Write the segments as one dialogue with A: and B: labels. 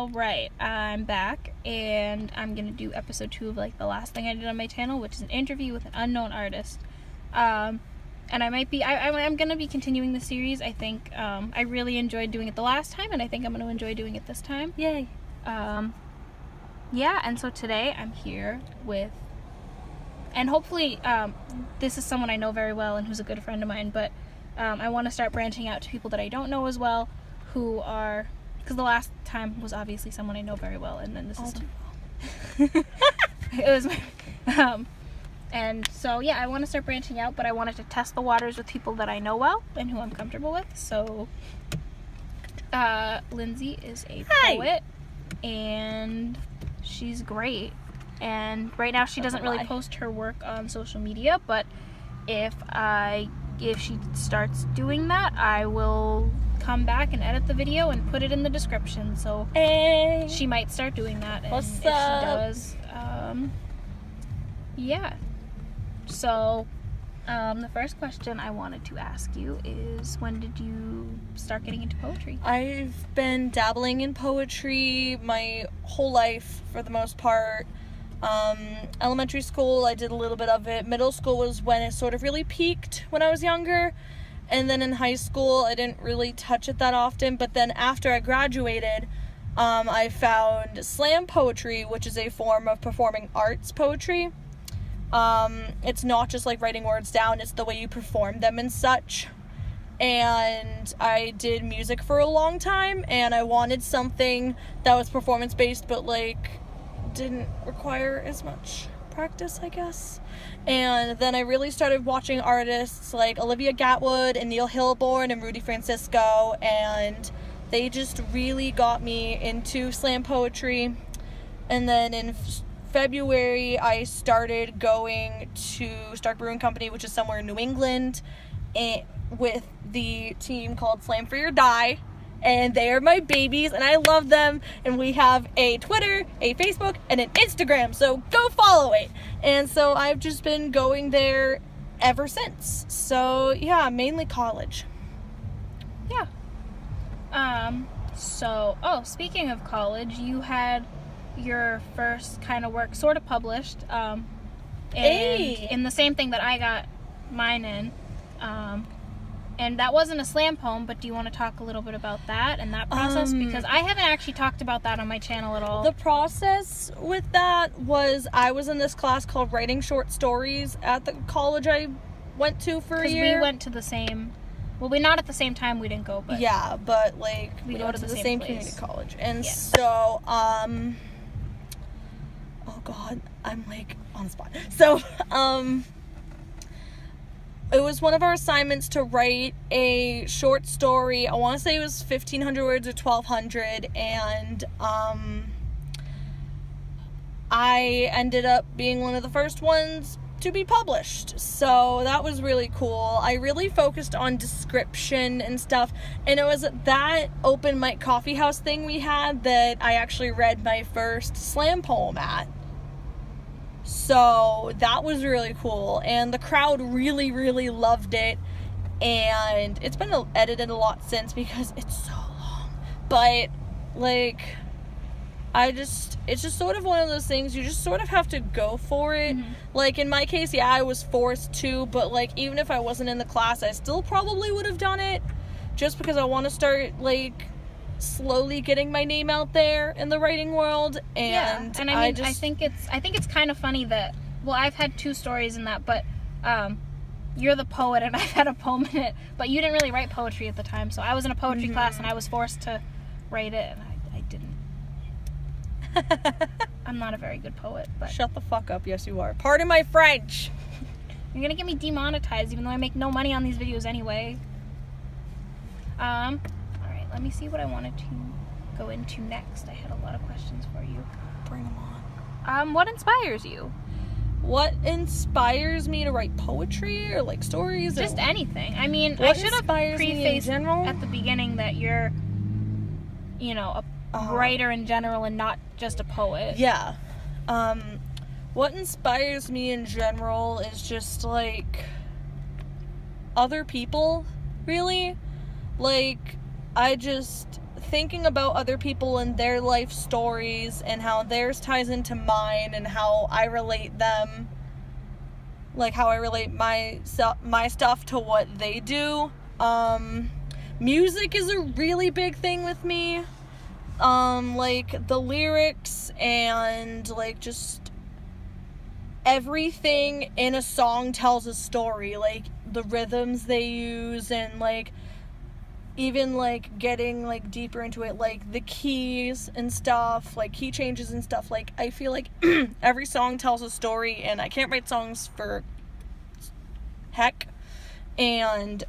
A: All right, I'm back, and I'm gonna do episode 2 of like the last thing I did on my channel, which is an interview with an unknown artist. And I'm gonna be continuing the series. I think I really enjoyed doing it the last time, and I think I'm gonna enjoy doing it this time.
B: Yay!
A: Yeah, and so today I'm here with, and hopefully this is someone I know very well and who's a good friend of mine, but I want to start branching out to people that I don't know as well, who are, because the last time was obviously someone I know very well, and then this is it was my, and so yeah, I want to start branching out, but I wanted to test the waters with people that I know well and who I'm comfortable with. So Lindsey is a poet, and she's great, and right now she doesn't really post her work on social media, but if she starts doing that, I will come back and edit the video and put it in the description. So she might start doing that, and if she does, yeah. So the first question I wanted to ask you is, when did you start getting into poetry?
B: I've been dabbling in poetry my whole life for the most part. Elementary school, I did a little bit of it. Middle school was when it sort of really peaked when I was younger. And then in high school, I didn't really touch it that often. But then after I graduated, I found slam poetry, which is a form of performing arts poetry. It's not just like writing words down, it's the way you perform them and such. And I did music for a long time, and I wanted something that was performance-based, but like didn't require as much practice, I guess. And then I really started watching artists like Olivia Gatwood and Neil Hilborn and Rudy Francisco, and they just really got me into slam poetry. And then in February, I started going to Stark Brewing Company, which is somewhere in New England, with the team called Slam for Your Die. And they are my babies, and I love them. And we have a Twitter, a Facebook, and an Instagram, so go follow it. And so I've just been going there ever since. So yeah, mainly college.
A: Yeah. Speaking of college, you had your first kind of work sort of published, and in the same thing that I got mine in, and that wasn't a slam poem, but do you want to talk a little bit about that and that process? Because I haven't actually talked about that on my channel at all.
B: The process with that was, I was in this class called Writing Short Stories at the college I went to for a year.
A: Because we went to the same, well, we not at the same time, we didn't go, but
B: yeah, but like
A: we go to the same
B: community college. And
A: yeah.
B: So oh god, I'm like on the spot. So it was one of our assignments to write a short story. I want to say it was 1,500 words or 1,200, and I ended up being one of the first ones to be published. So that was really cool. I really focused on description and stuff, and it was at that open mic coffee house thing we had that I actually read my first slam poem at. So that was really cool, and the crowd really, really loved it, and it's been edited a lot since because it's so long, but like, it's just sort of one of those things, you just sort of have to go for it. Mm-hmm. Like in my case, yeah, I was forced to, but like, even if I wasn't in the class, I still probably would have done it, just because I want to start like slowly getting my name out there in the writing world. And
A: I think it's kind of funny that, well, I've had 2 stories in that, but you're the poet and I've had a poem in it, but you didn't really write poetry at the time. So I was in a poetry class and I was forced to write it, and I didn't. I'm not a very good poet, but
B: shut the fuck up. Yes, you are. Pardon my French.
A: You're gonna get me demonetized, even though I make no money on these videos anyway. Let me see what I wanted to go into next. I had a lot of questions for you.
B: Bring them on.
A: What inspires you?
B: What inspires me to write poetry or like stories?
A: Just anything. I mean,
B: I
A: should have prefaced at the beginning that you're, a writer in general and not just a poet.
B: Yeah. What inspires me in general is just like other people, really. Like, I just thinking about other people and their life stories and how theirs ties into mine and how I relate them, like how I relate my stuff to what they do. Music is a really big thing with me. Like the lyrics and like just everything in a song tells a story, like the rhythms they use and like even like getting like deeper into it, like the keys and stuff, like key changes and stuff. Like I feel like every song tells a story, and I can't write songs for heck. And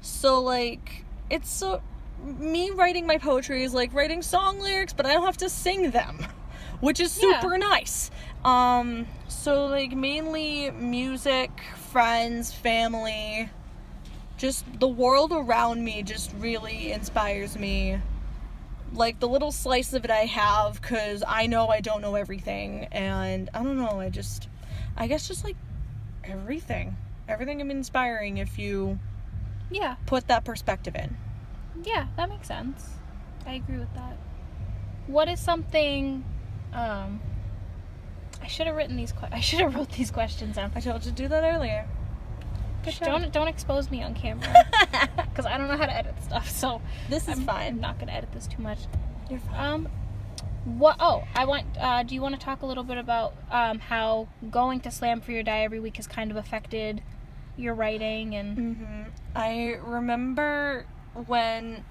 B: so like it's so me writing my poetry is like writing song lyrics, but I don't have to sing them, which is super nice. So like mainly music, friends, family, just the world around me just really inspires me. Like the little slice of it I have, because I know I don't know everything, and I don't know, I guess just like everything I'm inspiring if you put that perspective in.
A: Yeah, that makes sense. I agree with that. What is something I should have wrote these questions down.
B: I told you to do that earlier.
A: Don't expose me on camera, because I don't know how to edit stuff. So
B: this is fine.
A: I'm not gonna edit this too much.
B: You're fine.
A: Do you want to talk a little bit about how going to Slam for your die every week has kind of affected your writing and?
B: I remember when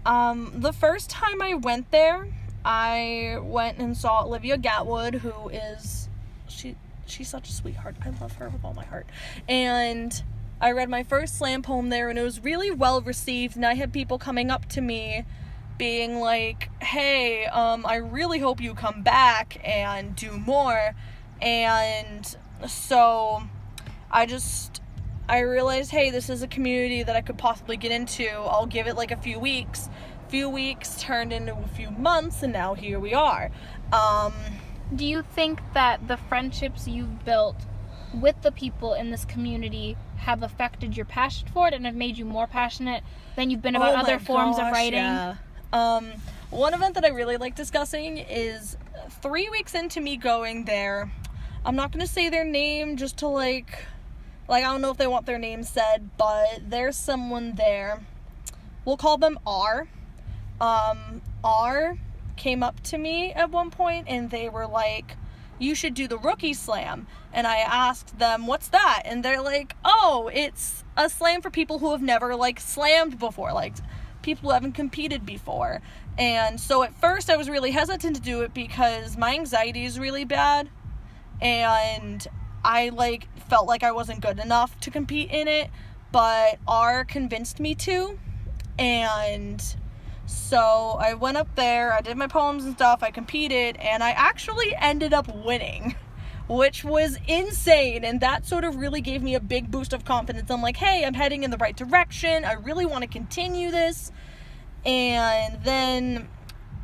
B: the first time I went there, I went and saw Olivia Gatwood, who is she's such a sweetheart. I love her with all my heart. And I read my first slam poem there, and it was really well received, and I had people coming up to me being like, hey, I really hope you come back and do more. And so I realized, hey, this is a community that I could possibly get into. I'll give it like a few weeks. Few weeks turned into a few months, and now here we are.
A: Do you think that the friendships you've built with the people in this community have affected your passion for it and have made you more passionate than you've been about other forms of writing?
B: Yeah. One event that I really like discussing is 3 weeks into me going there. I'm not going to say their name just to like I don't know if they want their name said, but there's someone there. We'll call them R. R came up to me at one point and they were like, you should do the rookie slam. And I asked them, what's that? And they're like, oh, it's a slam for people who have never like slammed before, like people who haven't competed before. And so at first I was really hesitant to do it because my anxiety is really bad, and I like felt like I wasn't good enough to compete in it, but R convinced me to. And so I went up there, I did my poems and stuff, I competed, and I actually ended up winning, which was insane. And that sort of really gave me a big boost of confidence. I'm like, hey, I'm heading in the right direction, I really want to continue this. And then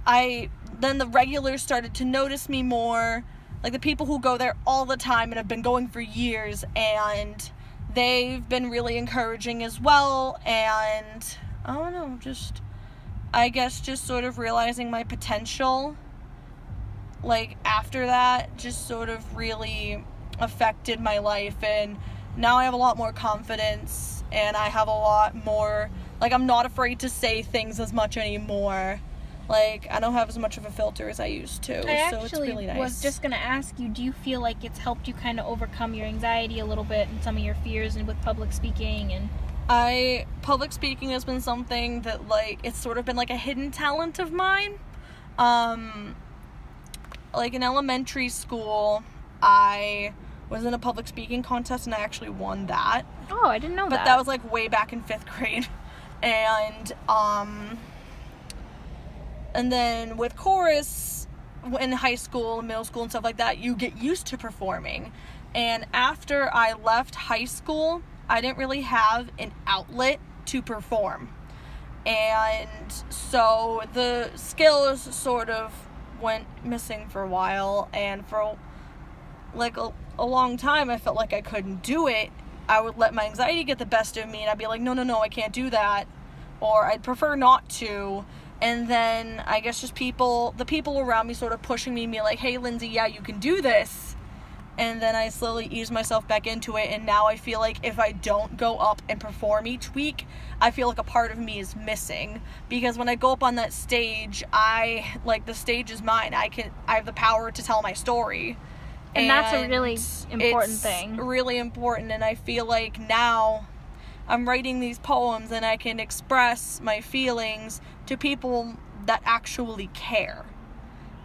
B: the regulars started to notice me more, like the people who go there all the time and have been going for years, and they've been really encouraging as well. And I don't know, I guess just sort of realizing my potential, like after that, just sort of really affected my life. And now I have a lot more confidence, and I have a lot more, like I'm not afraid to say things as much anymore. Like I don't have as much of a filter as I used to. So it's really nice.
A: I was just going to ask you, do you feel like it's helped you kind of overcome your anxiety a little bit and some of your fears and with public speaking? And
B: public speaking has been something that like it's sort of been like a hidden talent of mine. Like in elementary school, I was in a public speaking contest and I actually won that.
A: Oh, I didn't know that.
B: But that was like way back in 5th grade. And then with chorus in high school, middle school and stuff like that, you get used to performing. And after I left high school, I didn't really have an outlet to perform. And so the skills sort of went missing for a while, and for like a long time I felt like I couldn't do it. I would let my anxiety get the best of me, and I'd be like, no, I can't do that. or I'd prefer not to. And then I guess just the people around me sort of pushing me like, hey, Lindsay, yeah, you can do this. And then I slowly ease myself back into it, and now I feel like if I don't go up and perform each week, I feel like a part of me is missing. Because when I go up on that stage, the stage is mine. I have the power to tell my story.
A: And that's a really important thing.
B: Really important, and I feel like now I'm writing these poems and I can express my feelings to people that actually care.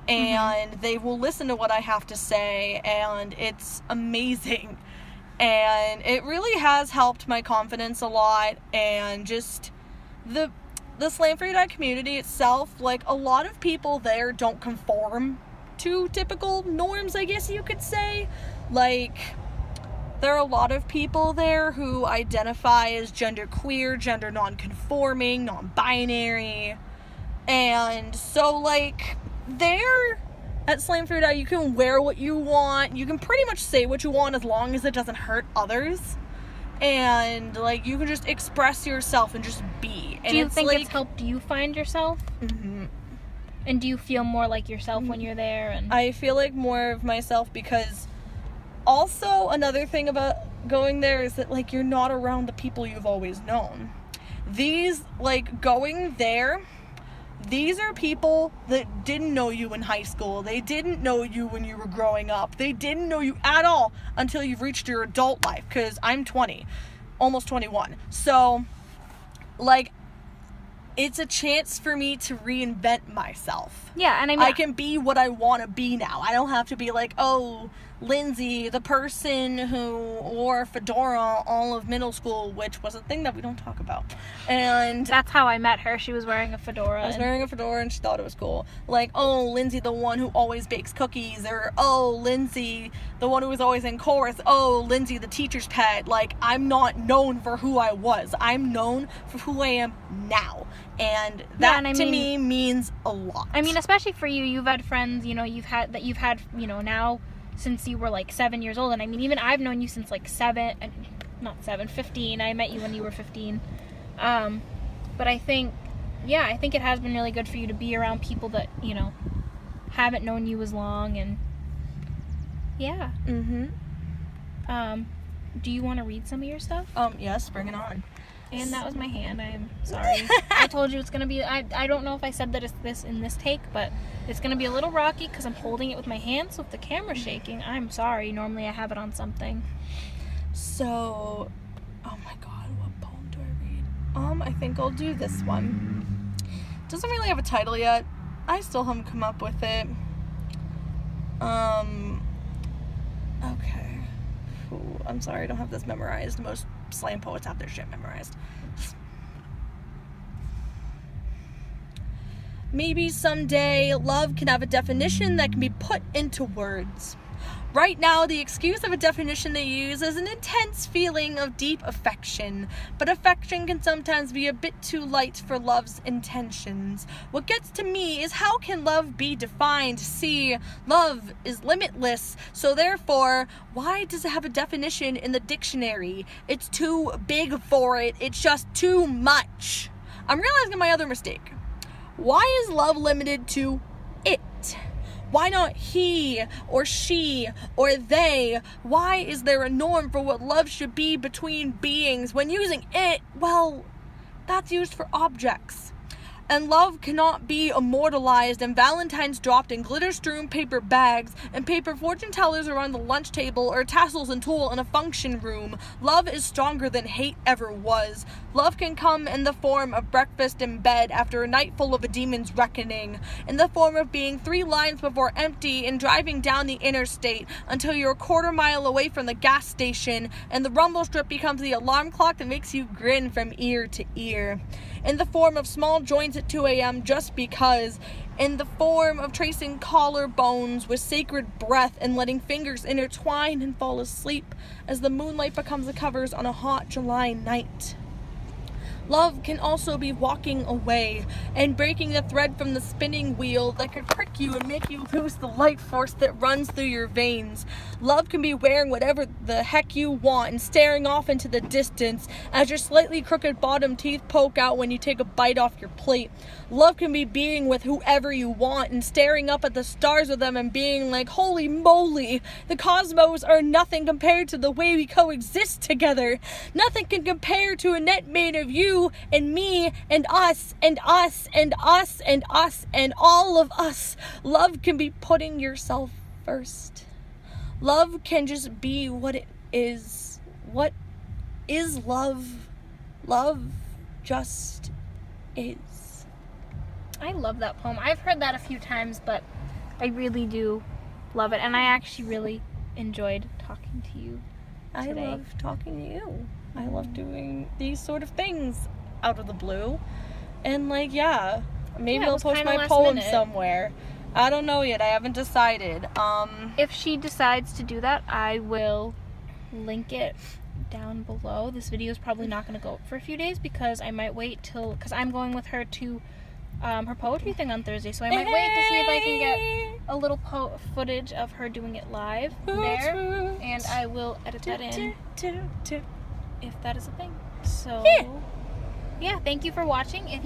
B: And they will listen to what I have to say, and it's amazing. And it really has helped my confidence a lot, and just the Slam for Your Dad community itself, like, a lot of people there don't conform to typical norms, I guess you could say. Like, there are a lot of people there who identify as genderqueer, gender non-conforming, non-binary, and so, like, there at Slam for Your Dad, you can wear what you want, you can pretty much say what you want as long as it doesn't hurt others, and, like, you can just express yourself and just be. And
A: do you think it's helped you find yourself?
B: Mm-hmm.
A: And do you feel more like yourself when you're there? And
B: I feel like more of myself, because also another thing about going there is that, like, you're not around the people you've always known. Going there, these are people that didn't know you in high school. They didn't know you when you were growing up. They didn't know you at all until you've reached your adult life, because I'm 20, almost 21. So, like, it's a chance for me to reinvent myself.
A: Yeah, and
B: I can be what I want to be now. I don't have to be like, oh, Lindsay, the person who wore a fedora all of middle school, which was a thing that we don't talk about. And
A: that's how I met her. She was wearing a fedora.
B: I was wearing a fedora and she thought it was cool. Like, oh, Lindsay, the one who always bakes cookies. Or, oh, Lindsay, the one who was always in chorus. Oh, Lindsay, the teacher's pet. Like, I'm not known for who I was. I'm known for who I am now. And that, to me, means a lot.
A: I mean, especially for you, you've had friends, you've had, now since you were, 7 years old. And I mean, even I've known you since, 15. I met you when you were 15. But I think it has been really good for you to be around people that, haven't known you as long. And, yeah.
B: Mm-hmm.
A: Do you want to read some of your stuff?
B: Yes, bring it on.
A: And that was my hand. I'm sorry. I told you it's going to be... I don't know if I said that it's this in this take, but it's going to be a little rocky because I'm holding it with my hand, so if the camera's shaking, I'm sorry. Normally I have it on something.
B: So... Oh my god, what poem do I read? I think I'll do this one. It doesn't really have a title yet. I still haven't come up with it. Okay. Ooh, I'm sorry, I don't have this memorized. Most slam poets have their shit memorized. Maybe someday love can have a definition that can be put into words. Right now, the excuse of a definition they use is an intense feeling of deep affection, but affection can sometimes be a bit too light for love's intentions. What gets to me is how can love be defined? See, love is limitless, so therefore, why does it have a definition in the dictionary? It's too big for it, it's just too much. I'm realizing my other mistake. Why is love limited to it? Why not he or she or they? Why is there a norm for what love should be between beings? When using it, well, that's used for objects. And love cannot be immortalized, and Valentines dropped in glitter-strewn paper bags, and paper fortune tellers around the lunch table, or tassels and tulle in a function room. Love is stronger than hate ever was. Love can come in the form of breakfast in bed after a night full of a demon's reckoning, in the form of being 3 lines before empty and driving down the interstate until you're a quarter mile away from the gas station, and the rumble strip becomes the alarm clock that makes you grin from ear to ear. In the form of small joints at 2 a.m. just because, in the form of tracing collarbones with sacred breath and letting fingers intertwine and fall asleep as the moonlight becomes the covers on a hot July night. Love can also be walking away and breaking the thread from the spinning wheel that could prick you and make you lose the life force that runs through your veins. Love can be wearing whatever the heck you want and staring off into the distance as your slightly crooked bottom teeth poke out when you take a bite off your plate. Love can be being with whoever you want and staring up at the stars with them and being like, holy moly, the cosmos are nothing compared to the way we coexist together. Nothing can compare to a net made of you and me and us and us and us and us and all of us. Love can be putting yourself first. Love can just be what it is. What is love? Love just is.
A: I love that poem. I've heard that a few times, but I really do love it. And I actually really enjoyed talking to you today.
B: I love talking to you. I love doing these sort of things out of the blue. And maybe I'll post my poem somewhere. I don't know yet. I haven't decided.
A: If she decides to do that, I will link it down below. This video is probably not going to go up for a few days because I might wait because I'm going with her to her poetry thing on Thursday, so I might wait to see if I can get a little footage of her doing it live there, and I will edit that in if that is a thing. So yeah, thank you for watching. If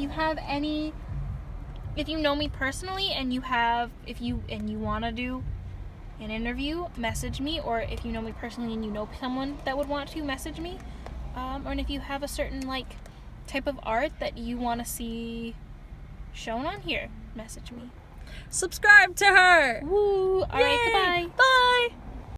A: you know me personally and you want to do an interview, message me, or if you know me personally and you know someone that would want to, message me, or if you have a certain type of art that you want to see shown on here, message me.
B: Subscribe to her.
A: Woo! All right, goodbye.
B: Bye.